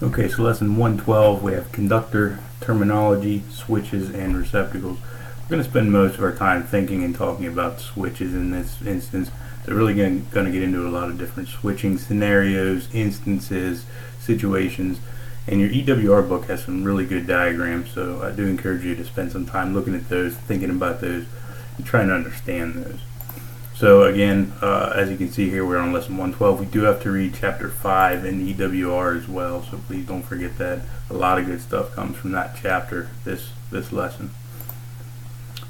Okay, so lesson 112, we have conductor terminology, switches, and receptacles. We're going to spend most of our time thinking and talking about switches in this instance. They're really going to get into a lot of different switching scenarios, instances, situations, and your EWR book has some really good diagrams, so I do encourage you to spend some time looking at those, thinking about those, and trying to understand those. So again, as you can see here, we're on lesson 112. We do have to read chapter 5 in EWR as well, so please don't forget that. A lot of good stuff comes from that chapter this lesson.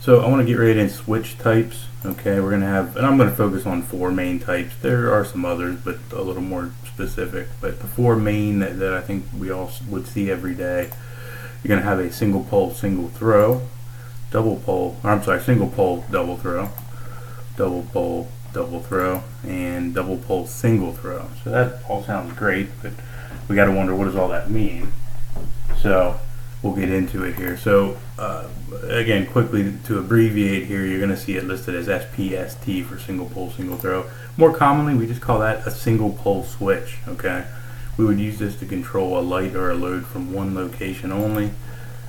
So I want to get right into switch types. Okay, we're going to have, and I'm going to focus on 4 main types. There are some others, but a little more specific. But the 4 main that I think we all would see every day, you're going to have a single pole, single throw, single pole, double throw, double pole, double throw, and double pole, single throw. So that all sounds great, but we got to wonder, what does all that mean? So we'll get into it here. So again, quickly to abbreviate here, you're going to see it listed as SPST for single pole, single throw. More commonly, we just call that a single pole switch. Okay, we would use this to control a light or a load from one location only.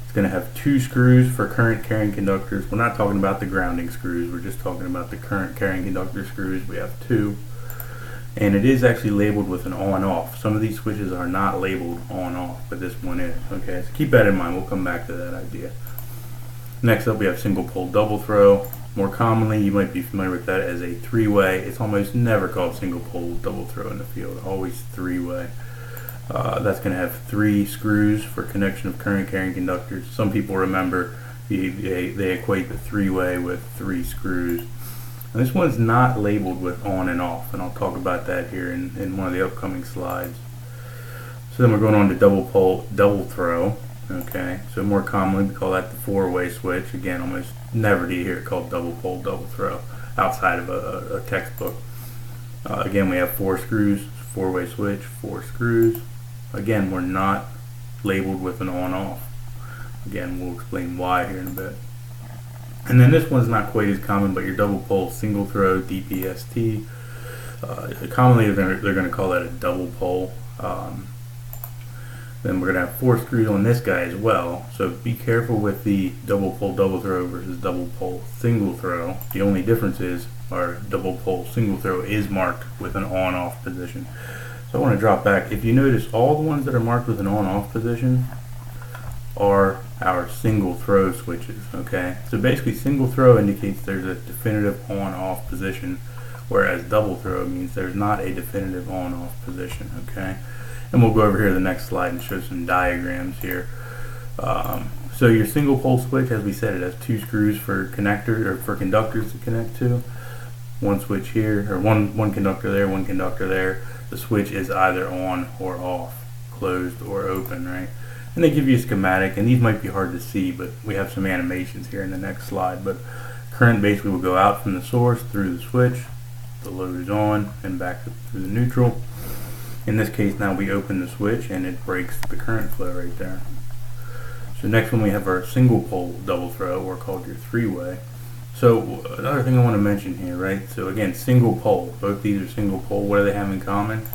It's going to have 2 screws for current carrying conductors. We're not talking about the grounding screws, we're just talking about the current carrying conductor screws. We have 2, and it is actually labeled with an on-off. Some of these switches are not labeled on-off, but this one is. Okay, so keep that in mind. We'll come back to that idea. Next up, we have single pole double throw. More commonly, you might be familiar with that as a 3-way. It's almost never called single pole double throw in the field, always 3-way. That's going to have 3 screws for connection of current carrying conductors. Some people remember they equate the 3-way with 3 screws. And this one's not labeled with on and off, and I'll talk about that here in one of the upcoming slides. So then we're going on to double pole double throw. Okay, so more commonly we call that the 4-way switch. Again, almost never do you hear it called double pole double throw outside of a textbook. Again, we have 4 screws, 4-way switch, 4 screws. Again, we're not labeled with an on-off. Again, we'll explain why here in a bit. And then this one's not quite as common, but your double pole single throw, DPST. Commonly, they're going to call that a double pole. Then we're going to have 4 screws on this guy as well. So be careful with the double pole double throw versus double pole single throw. The only difference is our double pole single throw is marked with an on-off position. So I want to drop back. If you notice, all the ones that are marked with an on-off position are our single throw switches. Okay, so basically single throw indicates there's a definitive on-off position, whereas double throw means there's not a definitive on-off position. Okay, and we'll go over here to the next slide and show some diagrams here. So your single pole switch, as we said, it has 2 screws for connectors or for conductors to connect to. One switch here, or one conductor there, one conductor there. The switch is either on or off, closed or open, right? And they give you a schematic, and these might be hard to see, but we have some animations here in the next slide. But current basically will go out from the source through the switch, the load is on, and back through the neutral. In this case, now we open the switch and it breaks the current flow right there. So next one, we have our single pole double throw, or called your 3-way. So another thing I want to mention here, right? So again, single pole, both these are single pole. What do they have in common?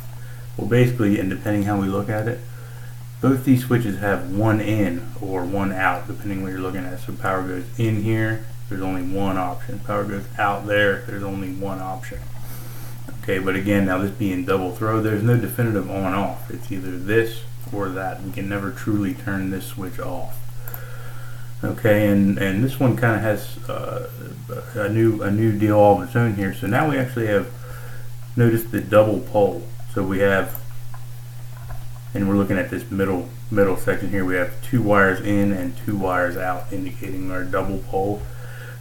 Well, basically, and depending how we look at it, both these switches have one in or one out, depending what you're looking at. So power goes in here, there's only one option. Power goes out there, there's only one option. Okay, but again, now this being double throw, there's no definitive on-off. It's either this or that. We can never truly turn this switch off. Okay, and this one kind of has a new deal all of its own here. So now we actually have, notice the double pole. So we have, and we're looking at this middle section here, we have 2 wires in and 2 wires out, indicating our double pole.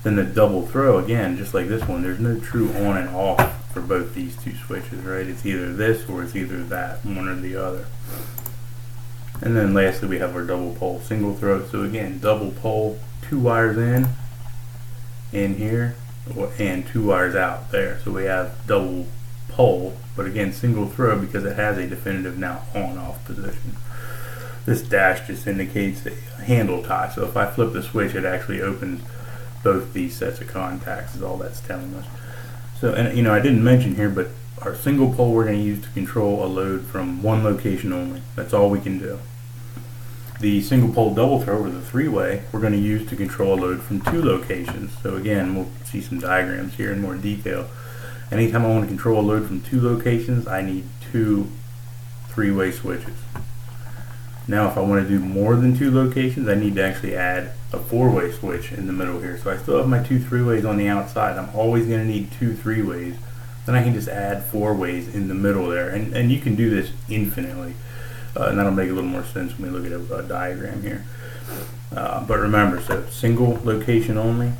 Then the double throw, again, just like this one, there's no true on and off for both these 2 switches, right? It's either this or it's either that, one or the other. And then lastly, we have our double pole single throw. So again, double pole, 2 wires in here, and 2 wires out there. So we have double pole, but again, single throw because it has a definitive now on-off position. This dash just indicates a handle tie. So if I flip the switch, it actually opens both these sets of contacts, is all that's telling us. So, and I didn't mention here, but our single pole we're going to use to control a load from one location only. That's all we can do. The single pole double throw, or the three-way, we're going to use to control a load from two locations. So again, we'll see some diagrams here in more detail. Anytime I want to control a load from two locations, I need two three-way switches. Now if I want to do more than two locations, I need to actually add a four-way switch in the middle here. So I still have my two three-ways on the outside. I'm always going to need two three-ways. Then I can just add four-ways in the middle there. And you can do this infinitely. And that'll make a little more sense when we look at a diagram here. But remember, so single location only,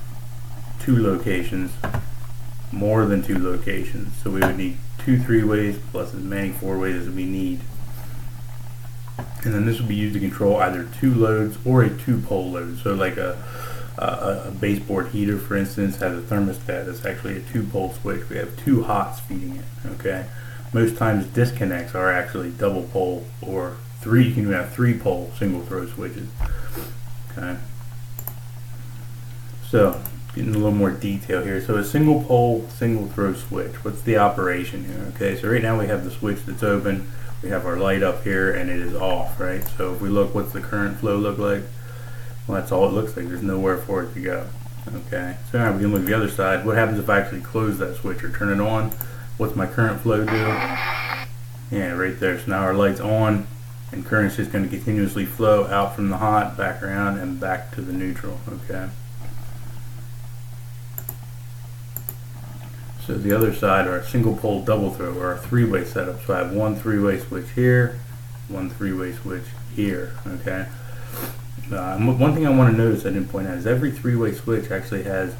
two locations, more than two locations. So we would need two three-ways plus as many four-ways as we need. And then this will be used to control either two loads or a two-pole load. So like a baseboard heater, for instance, has a thermostat that's actually a two-pole switch. We have two hots feeding it. Okay. Most times disconnects are actually double pole or three. You can have three-pole single throw switches. Okay. So getting a little more detail here. So a single pole single throw switch. What's the operation here? Okay. So right now we have the switch that's open. We have our light up here and it is off, right? So if we look, what's the current flow look like? Well, that's all it looks like. There's nowhere for it to go. Okay, so now we can look at the other side. What happens if I actually close that switch or turn it on? What's my current flow do? Yeah, right there. So now our light's on and current's just going to continuously flow out from the hot, back around, and back to the neutral. Okay. So the other side are single pole double throw, or a three-way setup. So I have one three-way switch here, one three-way switch here. Okay. One thing I want to notice I didn't point out is every three-way switch actually has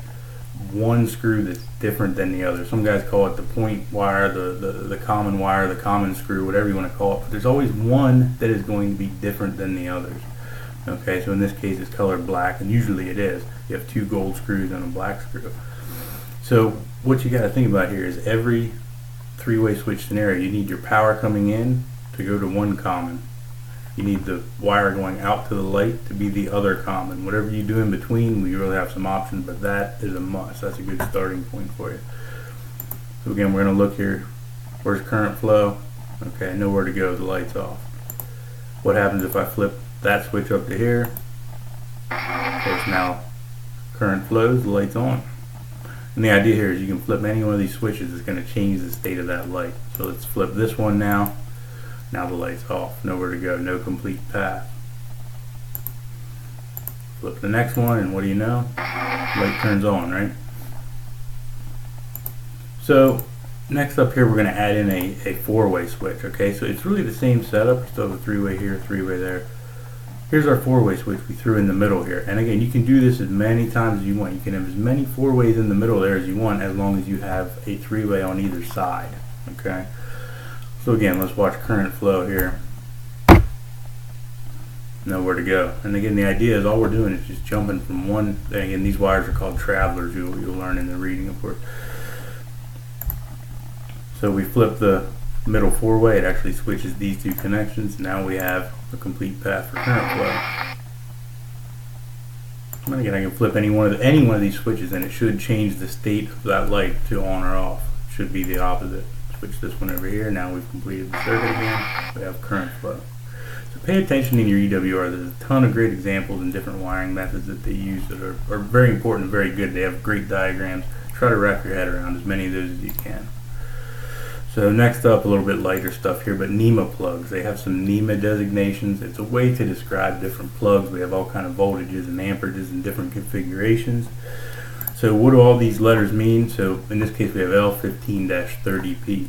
one screw that's different than the other. Some guys call it the point wire, the common wire, the common screw, whatever you want to call it. But there's always one that is going to be different than the others. Okay, so in this case it's colored black, and usually it is. You have two gold screws and a black screw. So what you got to think about here is every three-way switch scenario, you need your power coming in to go to one common. You need the wire going out to the light to be the other common. Whatever you do in between, we really have some options, but that is a must. That's a good starting point for you. So again, we're going to look here. Where's current flow? Okay, nowhere to go. The light's off. What happens if I flip that switch up to here? Of course, now current flows, the light's on. And the idea here is you can flip any one of these switches. It's going to change the state of that light. So let's flip this one now. Now the light's off. Nowhere to go. No complete path. Flip the next one, and what do you know? Light turns on, right? So next up here, we're going to add in a four-way switch. Okay, so it's really the same setup. We still have a three-way here, three-way there. Here's our four-way switch we threw in the middle here. And again, you can do this as many times as you want. You can have as many four-ways in the middle there as you want, as long as you have a three-way on either side. Okay. So again, let's watch current flow here. Nowhere to go. And again, the idea is all we're doing is just jumping from one thing. And these wires are called travelers. You'll learn in the reading, of course. So we flip the middle four-way. It actually switches these two connections. Now we have a complete path for current flow. And again, I can flip any one of these switches, and it should change the state of that light to on or off. It should be the opposite. Switch this one over here. Now we've completed the circuit again. We have current flow. So pay attention in your EWR. There's a ton of great examples and different wiring methods that they use that are very important and very good. They have great diagrams. Try to wrap your head around as many of those as you can. So next up, a little bit lighter stuff here, but NEMA plugs. They have some NEMA designations. It's a way to describe different plugs. We have all kind of voltages and amperages and different configurations. So what do all these letters mean? So in this case we have L15-30P.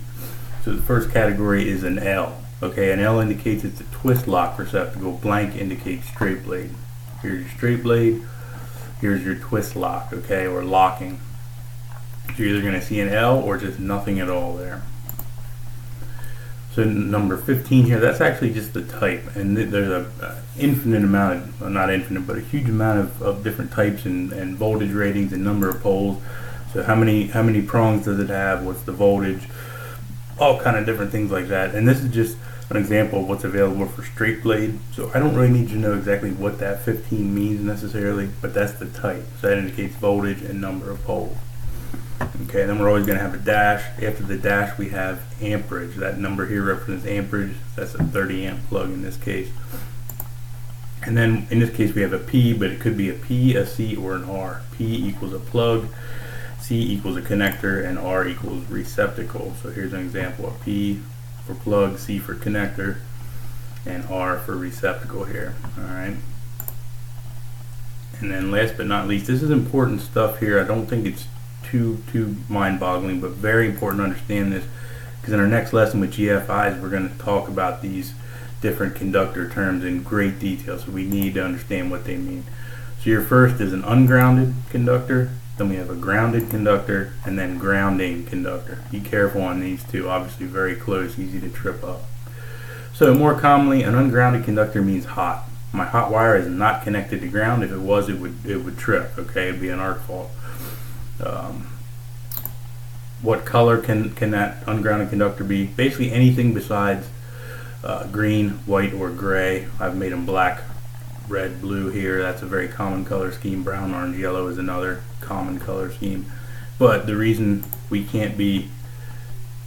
So the first category is an L. Okay, an L indicates it's a twist lock receptacle. Blank indicates straight blade. Here's your straight blade. Here's your twist lock, okay, or locking. So you're either going to see an L or just nothing at all there. So number 15 here, that's actually just the type, and there's a infinite amount, well, not infinite, but a huge amount of different types and voltage ratings and number of poles. So how many prongs does it have? What's the voltage? All kind of different things like that. And this is just an example of what's available for straight blade. So I don't really need you to know exactly what that 15 means necessarily, but that's the type. So that indicates voltage and number of poles. Okay, then we're always going to have a dash. After the dash we have amperage. That number here represents amperage. That's a 30 amp plug in this case. And then in this case we have a P, but it could be a P, a C, or an R. P equals a plug, C equals a connector, and R equals receptacle. So here's an example of P for plug, C for connector, and R for receptacle here. Alright. And then last but not least, this is important stuff here. I don't think it's too mind-boggling, but very important to understand this, because in our next lesson with GFIs we're going to talk about these different conductor terms in great detail, so we need to understand what they mean. So your first is an ungrounded conductor, then we have a grounded conductor, and then grounding conductor. Be careful on these two, obviously very close, easy to trip up. So more commonly, an ungrounded conductor means hot. My hot wire is not connected to ground. If it was, it would trip. Okay, it'd be an arc fault. What color can that ungrounded conductor be? Basically anything besides green, white, or gray. I've made them black, red, blue here. That's a very common color scheme. Brown, orange, yellow is another common color scheme. But the reason we can't be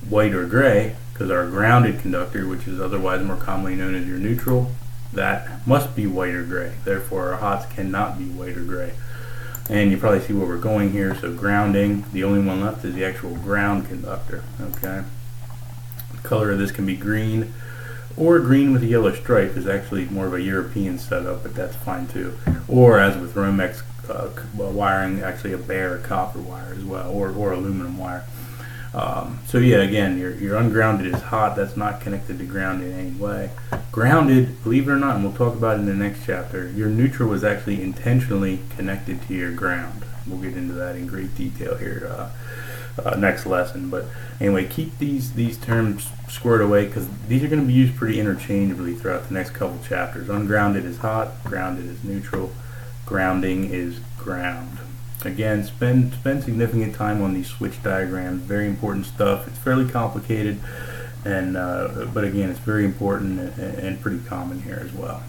white or gray, because our grounded conductor, which is otherwise more commonly known as your neutral, that must be white or gray. Therefore our hots cannot be white or gray. And you probably see where we're going here. So grounding, the only one left is the actual ground conductor. Okay. The color of this can be green, or green with a yellow stripe is actually more of a European setup, but that's fine too. Or as with Romex wiring, actually a bare copper wire as well, or aluminum wire. So yeah, again, your ungrounded is hot. That's not connected to ground in any way. Grounded, believe it or not, and we'll talk about it in the next chapter, your neutral was actually intentionally connected to your ground. We'll get into that in great detail here next lesson. But anyway, keep these terms squared away, because these are going to be used pretty interchangeably throughout the next couple chapters. Ungrounded is hot, grounded is neutral, grounding is ground. Again, spend significant time on these switch diagrams. Very important stuff. It's fairly complicated, and but again, it's very important and pretty common here as well.